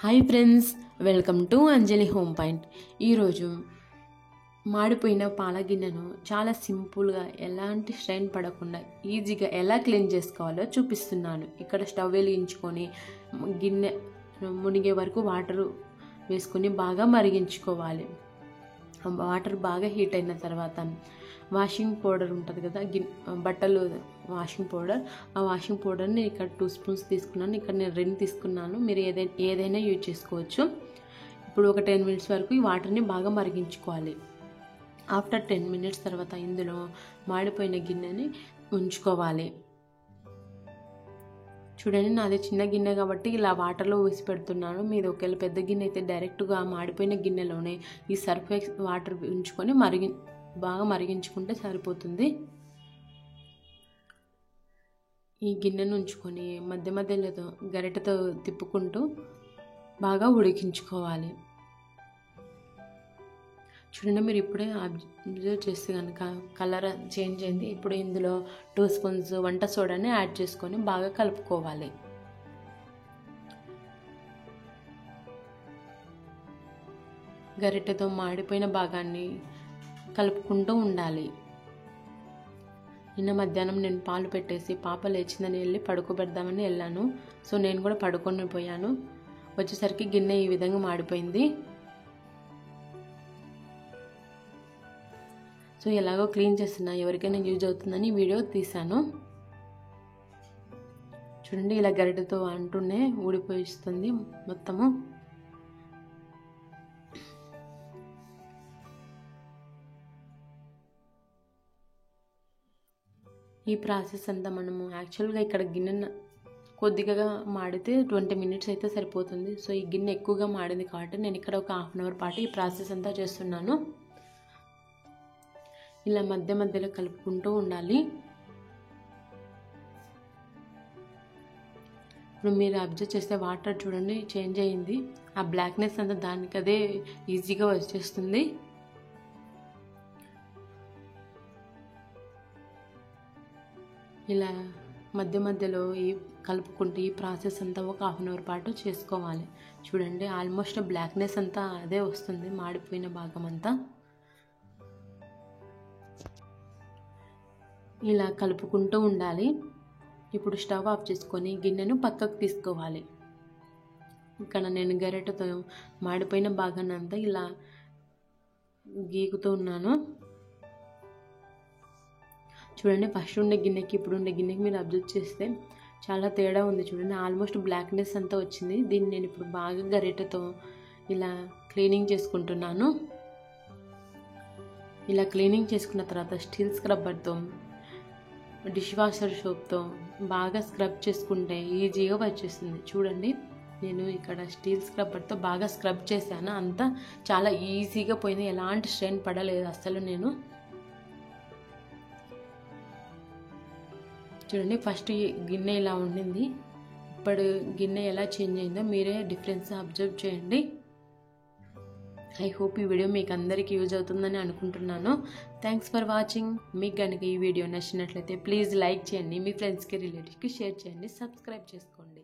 Hi friends, welcome to Anjali home point. ఈరోజు మాడిపోయిన పాల గిన్నెను చాలా సింపుల్గా, ఎలాంటి స్ట్రెయిన్ పడకుండా ఈజీగా ఎలా క్లీన్ చేసుకోవాలో చూపిస్తున్నాను. ఇక్కడ స్టవ్ వెలిగించుకొని గిన్నె మునిగే వరకు వాటర్ వేసుకొని బాగా మరిగించుకోవాలి. వాటర్ బాగా హీట్ అయిన తర్వాత వాషింగ్ పౌడర్ ఉంటుంది కదా, బట్టలు వాషింగ్ పౌడర్, ఆ వాషింగ్ పౌడర్ని ఇక్కడ 2 స్పూన్స్ తీసుకున్నాను. ఇక్కడ నేను 2 తీసుకున్నాను. మీరు ఏదైనా యూజ్ చేసుకోవచ్చు. ఇప్పుడు ఒక 10 మినిట్స్ వరకు ఈ వాటర్ని బాగా మరిగించుకోవాలి. ఆఫ్టర్ 10 మినిట్స్ తర్వాత ఇందులో మాడిపోయిన గిన్నెని ఉంచుకోవాలి. చూడండి, నాది చిన్న గిన్నె కాబట్టి ఇలా వాటర్లో వేసి పెడుతున్నాను. మీది ఒకవేళ పెద్ద గిన్నె అయితే డైరెక్ట్గా మాడిపోయిన గిన్నెలోనే ఈ సర్ఫ్ వాటర్ ఉంచుకొని బాగా మరిగించుకుంటే సరిపోతుంది. ఈ గిన్నెను ఉంచుకొని మధ్య మధ్యలో గరిటెతో తిప్పుకుంటూ బాగా ఉడికించుకోవాలి. చూడండి, మీరు ఇప్పుడే అబ్జర్వ్ చేస్తే కనుక కలర్ చేంజ్ అయింది. ఇప్పుడు ఇందులో 2 స్పూన్స్ వంట సోడాని యాడ్ చేసుకొని బాగా కలుపుకోవాలి. గరిటెతో మాడిపోయిన భాగాన్ని కలుపుకుంటూ ఉండాలి. నిన్న మధ్యాహ్నం నేను పాలు పెట్టేసి పాప లేచిందని వెళ్ళి పడుకోబెడదామని వెళ్ళాను. సో నేను కూడా పడుకొని పోయాను. వచ్చేసరికి గిన్నె ఈ విధంగా మాడిపోయింది. సో ఎలాగో క్లీన్ చేస్తున్నా, ఎవరికైనా యూజ్ అవుతుందని వీడియో తీశాను. చూడండి, ఇలా గరిటెతో అంటూనే ఊడిపోయిస్తుంది మొత్తము. ఈ ప్రాసెస్ అంతా మనము యాక్చువల్గా ఇక్కడ గిన్నె కొద్దిగా మాడితే 20 మినిట్స్ అయితే సరిపోతుంది. సో ఈ గిన్నె ఎక్కువగా మాడింది కాబట్టి నేను ఇక్కడ ఒక 1/2 అవర్ పాటు ఈ ప్రాసెస్ అంతా చేస్తున్నాను. ఇలా మధ్య మధ్యలో కలుపుకుంటూ ఉండాలి. ఇప్పుడు మీరు అబ్జర్వ్ చేస్తే వాటర్ చూడండి చేంజ్ అయ్యింది. ఆ బ్లాక్నెస్ అంతా దానికి అదే ఈజీగా వచ్చేస్తుంది. ఇలా మధ్య మధ్యలో కలుపుకుంటూ ఈ ప్రాసెస్ అంతా ఒక 1/2 అవర్ పాటు చేసుకోవాలి. చూడండి, ఆల్మోస్ట్ బ్లాక్నెస్ అంతా అదే వస్తుంది, మాడిపోయిన భాగం అంతా. ఇలా కలుపుకుంటూ ఉండాలి. ఇప్పుడు స్టవ్ ఆఫ్ చేసుకొని గిన్నెను పక్కకు తీసుకోవాలి. ఇక్కడ నేను గరిటెతో మాడిపోయిన భాగాన్ని అంతా ఇలా గీకుతూ ఉన్నాను. చూడండి, ఫస్ట్ ఉండే గిన్నెకి ఇప్పుడు ఉండే గిన్నెకి మీరు అబ్జర్వ్ చేస్తే చాలా తేడా ఉంది. చూడండి, ఆల్మోస్ట్ బ్లాక్నెస్ అంతా వచ్చింది. దీన్ని నేను ఇప్పుడు బాగా గరిటెతో ఇలా క్లీనింగ్ చేసుకుంటున్నాను. ఇలా క్లీనింగ్ చేసుకున్న తర్వాత స్టీల్ స్క్రబ్బర్తో, డిష్ వాషర్ సోప్తో బాగా స్క్రబ్ చేసుకుంటే ఈజీగా వచ్చేస్తుంది. చూడండి, నేను ఇక్కడ స్టీల్ స్క్రబ్బర్తో బాగా స్క్రబ్ చేశాను. అంతా చాలా ఈజీగా పోయింది, ఎలాంటి స్ట్రెయిన్ పడలేదు అసలు. నేను చూడండి, ఫస్ట్ గిన్నె ఇలా ఉండింది, ఇప్పుడు గిన్నె ఎలా చేంజ్ అయిందో మీరే డిఫరెన్స్ అబ్జర్వ్ చేయండి. ఐ హోప్ ఈ వీడియో మీకు అందరికీ యూజ్ అవుతుందని అనుకుంటున్నాను. Thanks for watching. మీకు కనుక ఈ వీడియో నచ్చినట్లయితే ప్లీజ్ లైక్ చేయండి, మీ ఫ్రెండ్స్కి రిలేటివ్స్కి షేర్ చేయండి, సబ్స్క్రైబ్ చేసుకోండి.